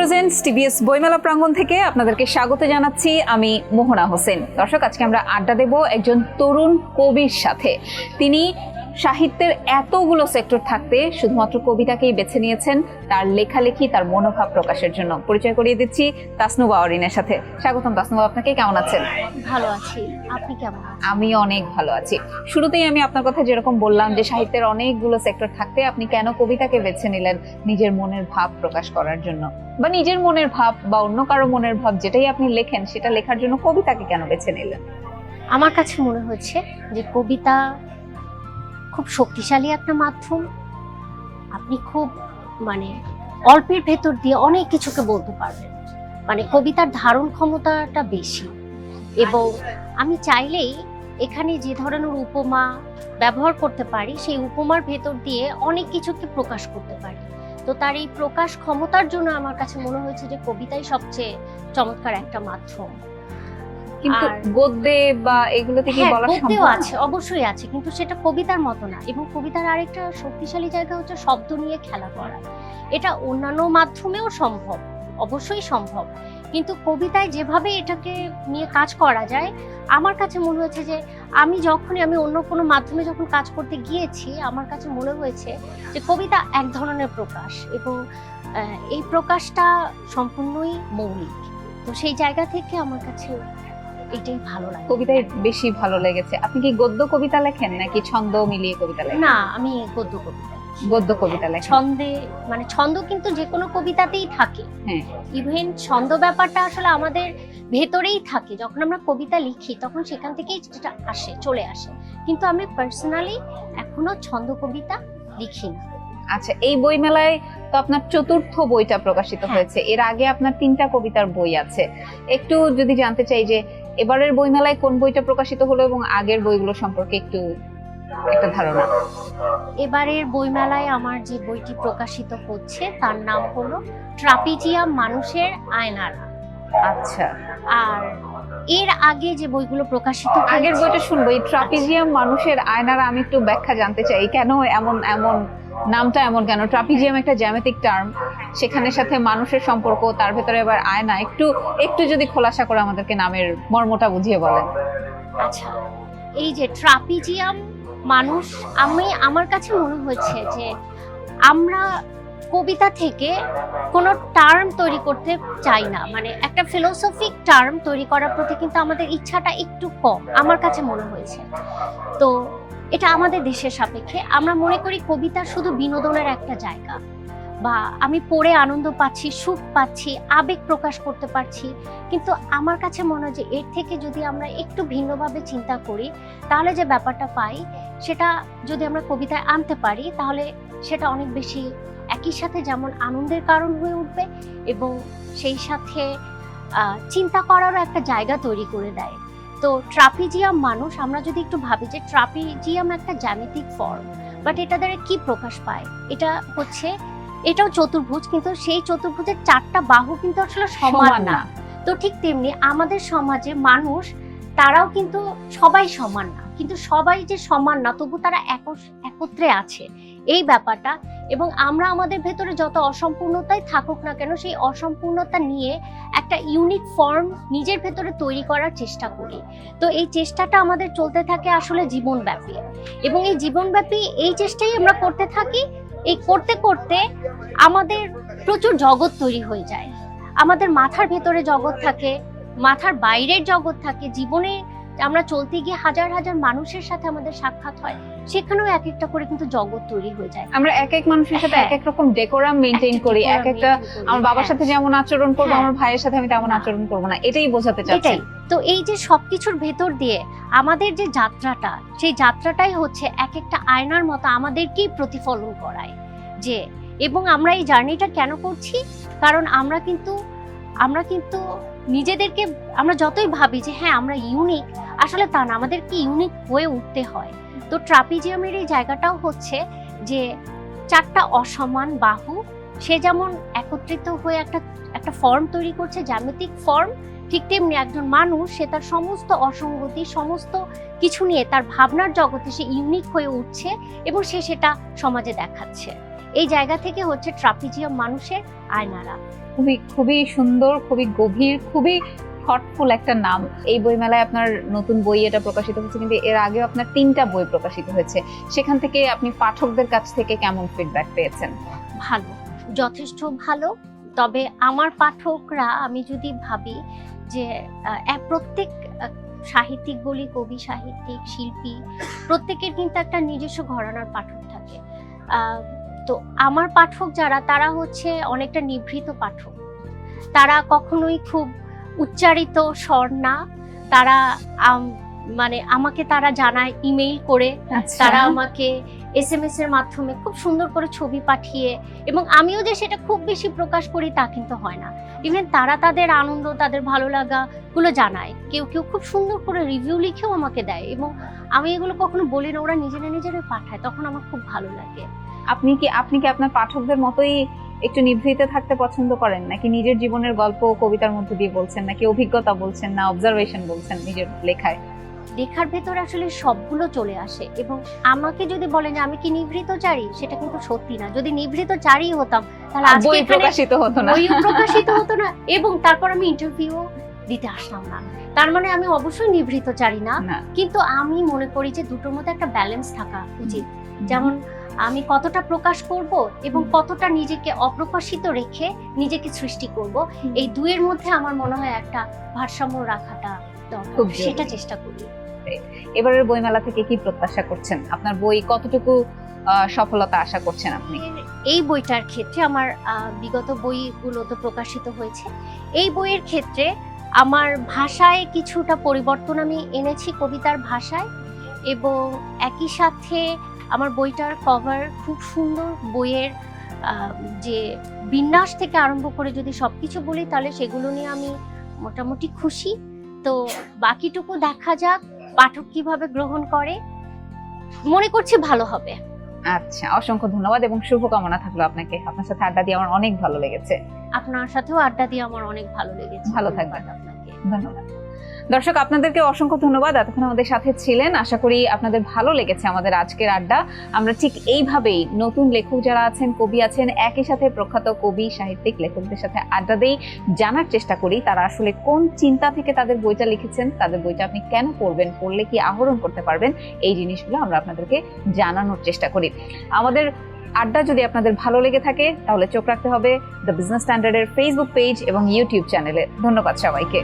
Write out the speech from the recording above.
Presents TBS বইমেলা প্রাঙ্গণ থেকে আপনাদেরকে স্বাগত জানাচ্ছি আমি মোহনা হোসেন। দর্শক, আজকে আমরা আড্ডা দেব একজন তরুণ কবির সাথে। তিনি সাহিত্যের এতগুলো সেক্টর থাকতে শুধুমাত্র কবিতাকেই বেছে নিয়েছেন তার লেখালেখি, তার মনোভাব প্রকাশের জন্য। পরিচয় করিয়ে দিচ্ছি তাসনুবা অরিনের সাথে। স্বাগতম তাসনুবা, আপনাকে কেমন আছেন? ভালো আছি, আপনি কেমন আছেন? আমি অনেক ভালো আছি। শুরুতেই আমি আপনার কথা যেরকম বললাম যে সাহিত্যের অনেকগুলো সেক্টর থাকতে আপনি কেন কবিতাকে বেছে নিলেন নিজের মনের ভাব প্রকাশ করার জন্য, বা নিজের মনের ভাব বা অন্য কারো মনের ভাব যেটাই আপনি লেখেন সেটা লেখার জন্য কবিতাকে কেন বেছে নিলেন? আমার কাছে মনে হচ্ছে যে কবিতা খুব শক্তিশালী একটা মাধ্যম। আপনি খুব অল্পের ভেতর দিয়ে অনেক কিছুকে বলতে পারবেন। কবিতার ধারণ ক্ষমতাটা বেশি, এবং আমি চাইলেই এখানে যে ধরনের উপমা ব্যবহার করতে পারি সেই উপমার ভেতর দিয়ে অনেক কিছুকে প্রকাশ করতে পারি। তো তার এই প্রকাশ ক্ষমতার জন্য আমার কাছে মনে হয়েছে যে কবিতাই সবচেয়ে চমৎকার একটা মাধ্যম। কিন্তু গদ্যে বা এগুলোতে কি বলা সম্ভব? আছে, অবশ্যই আছে, কিন্তু সেটা কবিতার মতো না। এবং কবিতার আরেকটা শক্তিশালী জায়গা হচ্ছে শব্দ নিয়ে খেলা করা। এটা অন্যান্য মাধ্যমেও সম্ভব, অবশ্যই সম্ভব, কিন্তু কবিতায় যেভাবে এটাকে নিয়ে কাজ করা যায় আমার কাছে মনে হয়েছে যে আমি অন্য কোনো মাধ্যমে যখন কাজ করতে গিয়েছি আমার কাছে মনে হয়েছে যে কবিতা এক ধরনের প্রকাশ, এবং এই প্রকাশটা সম্পূর্ণই মৌলিক। তো সেই জায়গা থেকে আমার কাছে এটাই ভালো লাগে, কবিতায় বেশি ভালো লেগেছে। আপনি কি গদ্য কবিতা লেখেন নাকি ছন্দ মিলিয়ে কবিতা লেখেন? না, আমি গদ্য কবিতা। গদ্য কবিতা লেখেন? ছন্দে ছন্দ কিন্তু যে কোনো কবিতাতেই থাকে। হ্যাঁ, ইভেন ছন্দ ব্যাপারটা আসলে আমাদের ভেতরেই থাকে। যখন আমরা কবিতা লিখি তখন সেখান থেকেই যেটা চলে আসে, কিন্তু আমি পার্সোনালি এখনো ছন্দ কবিতা লিখি না। আচ্ছা, এই বইমেলায় তো আপনার চতুর্থ বইটা প্রকাশিত হয়েছে। এর আগে আপনার 3টা কবিতার বই আছে। একটু যদি জানতে চাই যে এবারের বইমেলায় কোন বইটা প্রকাশিত হলো এবং আগের বইগুলো সম্পর্কে একটু একটা ধারণা। এবারের বইমেলায় আমার যে বইটি প্রকাশিত হচ্ছে তার নাম হলো ট্রাপিজিয়াম মানুষের আয়নারা। আচ্ছা, আর এর আগে যে বইগুলো প্রকাশিত, আগের বইটা শুনবো। এই ট্রাপিজিয়াম মানুষের আয়নারা আমি একটু ব্যাখ্যা জানতে চাই। কেন এমন নামটা এমন কেন? ট্রাপিজিয়াম একটা জ্যামিতিক টার্ম, সেখানের সাথে মানুষের সম্পর্ক, তার ভেতরে আবার আয়না। একটু যদি খোলাসা করে আমাদেরকে নামের মর্মটা বুঝিয়ে বলেন। আচ্ছা, এই যে ট্রাপিজিয়াম মানুষ, আমার কাছে মনে হয়েছে যে আমরা কবিতা থেকে কোনো টার্ম তৈরি করতে চাই না, একটা ফিলোসফিক টার্ম তৈরি করার প্রতি কিন্তু আমাদের ইচ্ছাটা একটু কম আমার কাছে মনে হয়েছে। তো এটা আমাদের দেশের সাপেক্ষে আমরা মনে করি কবিতা শুধু বিনোদনের একটা জায়গা, বা আমি পড়ে আনন্দ পাচ্ছি, সুখ পাচ্ছি, আবেগ প্রকাশ করতে পারছি। কিন্তু আমার কাছে মনে হয় যে এর থেকে যদি আমরা একটু ভিন্নভাবে চিন্তা করি তাহলে যে ব্যাপারটা পাই সেটা যদি আমরা কবিতায় আনতে পারি তাহলে সেটা অনেক বেশি একই সাথে যেমন আনন্দের কারণ হয়ে উঠবে এবং সেই সাথে চিন্তা করারও একটা জায়গা তৈরি করে দেয়। তো ট্রাপিজিয়াম মানুষ, আমরা যদি একটু ভাবি যে ট্রাপিজিয়াম একটা জ্যামিতিক ফর্ম, বাট এটা দ্বারা কি প্রকাশ পায়? এটাও চতুর্ভুজ, কিন্তু সেই চতুর্ভুজের 4টা বাহু কিন্তু আসলে সমান না। তো ঠিক তেমনি আমাদের সমাজে মানুষ, তারাও কিন্তু সবাই সমান না, কিন্তু সবাই যে সমান না তবু তারা একত্রে আছে এই ব্যাপারটা। এবং আমরা আমাদের ভেতরে যত অসম্পূর্ণতাই থাকুক না কেন সেই অসম্পূর্ণতা নিয়ে একটা ইউনিক ফর্ম নিজের ভেতরে তৈরি করার চেষ্টা করি। তো এই চেষ্টাটা আমাদের চলতে থাকে আসলে জীবনব্যাপী, এবং এই জীবনব্যাপী এই চেষ্টাই আমরা করতে থাকি। এই করতে করতে আমাদের প্রচুর জগৎ তৈরি হয়ে যায়। আমাদের মাথার ভেতরে জগৎ থাকে, মাথার বাইরের জগৎ থাকে। জীবনে আমরা চলতে গিয়ে হাজার হাজার মানুষের সাথে আমাদের সাক্ষাৎ হয়, সেখানেও এক একটা করে কিন্তু জগৎ তৈরি হয়ে যায়। আমরা এক এক মানুষের সাথে এক এক রকম ডেকোরাম মেইনটেইন করি। আমার বাবার সাথে যেমন আচরণ করবো আমার ভাইয়ের সাথে আমি তেমন আচরণ করবো না, এটাই বোঝাতে চাচ্ছি। তো এই যে সবকিছুর ভেতর দিয়ে আমাদের যে যাত্রাটা, সেই যাত্রাটাই হচ্ছে এক একটা আয়নার মতো আমাদেরকেই প্রতিফলন করায় যে, এবং আমরা এই জার্নিটা কেন করছি? কারণ আমরা কিন্তু নিজেদেরকে, আমরা যতই ভাবি যে হ্যাঁ আমরা ইউনিক, আসলে তা না, আমাদেরকে ইউনিক হয়ে উঠতে হয়। তো ট্রাপিজিয়ামের এই জায়গাটাও হচ্ছে যে 4টা অসমান বাহু, সে যেমন একত্রিত হয়ে একটা ফর্ম তৈরি করছে, জ্যামিতিক ফর্ম, ঠিক তেমনি একজন মানুষ সে তার সমস্ত অসঙ্গতি, সমস্ত কিছু নিয়ে তার ভাবনার জগতে সে ইউনিক হয়ে উঠছে এবং সে সেটা সমাজে দেখাচ্ছে। এই জায়গা থেকে হচ্ছে ট্রাপিজিয়াম মানুষের আয়নারা। খুবই খুবই সুন্দর, খুবই গভীর, খুবই থটফুল একটা নাম। এই বইমেলায় আপনার নতুন বই এটা প্রকাশিত হচ্ছে, কিন্তু এর আগেও আপনার 3টা বই প্রকাশিত হয়েছে। সেখান থেকে আপনি পাঠকদের কাছ থেকে কেমন ফিডব্যাক পেয়েছেন? ভালো, যথেষ্ট ভালো। তবে আমার পাঠকরা, আমি যদি ভাবি যে প্রত্যেক সাহিত্যিক বলি, কবি, সাহিত্যিক, শিল্পী, প্রত্যেকের কিন্তু একটা নিজস্ব ঘরানার পাঠক থাকে। তো আমার পাঠক যারা, তারা হচ্ছে অনেকটা নিভৃত পাঠক। তারা কখনোই খুব উচ্চারিত স্বর না, তারা মানে আমাকে তারা জানায় ইমেইল করে, তারা আমাকে SMS এর মাধ্যমে খুব সুন্দর করে ছবি পাঠিয়ে, এবং আমিও যে সেটা খুব বেশি প্রকাশ করি তা কিন্তু হয় না। ইভেন তারা তাদের আনন্দ, তাদের ভালো লাগা গুলো জানায়। কেউ কেউ খুব সুন্দর করে রিভিউ লিখেও আমাকে দেয়, এবং আমি এগুলো কখনো বলি না, ওরা নিজেরাই পাঠায়, তখন আমার খুব ভালো লাগে। আপনি কি আপনার পাঠকদের মতোই একটু নিভৃতে থাকতে পছন্দ করেন, নাকি নিজের জীবনের গল্প কবিতার মধ্যে দিয়ে বলছেন, নাকি অভিজ্ঞতা বলছেন, না অবজারভেশন বলছেন নিজের লেখায়? লেখার ভেতরে আসলে সবগুলো চলে আসে, এবং আমাকে যদি বলেন যে আমি কি নিভৃতচারী, সেটা কিন্তু সত্যি না। যদি নিভৃতচারী হতাম তাহলে আজকে বই প্রকাশিত হতো না, বইও প্রকাশিত হতো না, এবং তারপর আমি ইন্টারভিউ দিতে আসলাম না। তার মানে আমি অবশ্যই নিভৃতচারী না, কিন্তু আমি মনে করি যে দুটোর মধ্যে একটা ব্যালেন্স থাকা উচিত। যেমন আমি কতটা প্রকাশ করব এবং কতটা নিজেকে অপ্রকাশিত রেখে নিজেকে সৃষ্টি করব, এই দুইয়ের মধ্যে আমার মনে হয় একটা ভারসাম্য রাখাটা দরকার, সেটা চেষ্টা করি। এবারের বইমেলা থেকে কি প্রত্যাশা করছেন? আপনার বই কতটুকু সফলতা আশা করছেন আপনি? এই বইটার ক্ষেত্রে আমার বিগত বইগুলো তো প্রকাশিত হয়েছে, এই বইয়ের ক্ষেত্রে আমার ভাষায় কিছুটা পরিবর্তন আমি এনেছি, কবিতার ভাষায়, এবং একই সাথে আমার বইটার কভার খুব সুন্দর। বইয়ের যে বিন্যাস থেকে আরম্ভ করে যদি সবকিছু বলি, তাহলে সেগুলো নিয়ে আমি মোটামুটি খুশি। তো বাকিটুকু দেখা যাক পাঠক কিভাবে গ্রহণ করে, মনে করছি ভালো হবে। আচ্ছা, অসংখ্য ধন্যবাদ এবং শুভকামনা থাকলো আপনাকে। আপনার সাথে আড্ডা দিয়ে আমার অনেক ভালো লেগেছে। আপনার সাথেও আড্ডা দিয়ে আমার অনেক ভালো লেগেছে। ভালো থাকবেন। আপনাকে ধন্যবাদ। দর্শক, আপনাদেরকে অসংখ্য ধন্যবাদ এতক্ষণ আমাদের সাথে ছিলেন। আশা করি আপনাদের ভালো লেগেছে আমাদের আজকের আড্ডা। আমরা ঠিক এইভাবেই নতুন লেখক যারা আছেন, কবি আছেন, একই সাথে প্রখ্যাত কবি, সাহিত্যিক, লেখকদের সাথে আড্ডা দেই, জানার চেষ্টা করি তারা আসলে কোন চিন্তা থেকে তাদের বইটা লিখেছেন, তাদের বইটা আপনি কেন পড়বেন, পড়লে কি আহরণ করতে পারবেন, এই জিনিসগুলো আমরা আপনাদেরকে জানানোর চেষ্টা করি। আমাদের আড্ডা যদি আপনাদের ভালো লেগে থাকে তাহলে চোখ রাখতে হবে দ্য বিজনেস স্ট্যান্ডার্ডের ফেসবুক পেজ এবং ইউটিউব চ্যানেলে। ধন্যবাদ সবাইকে।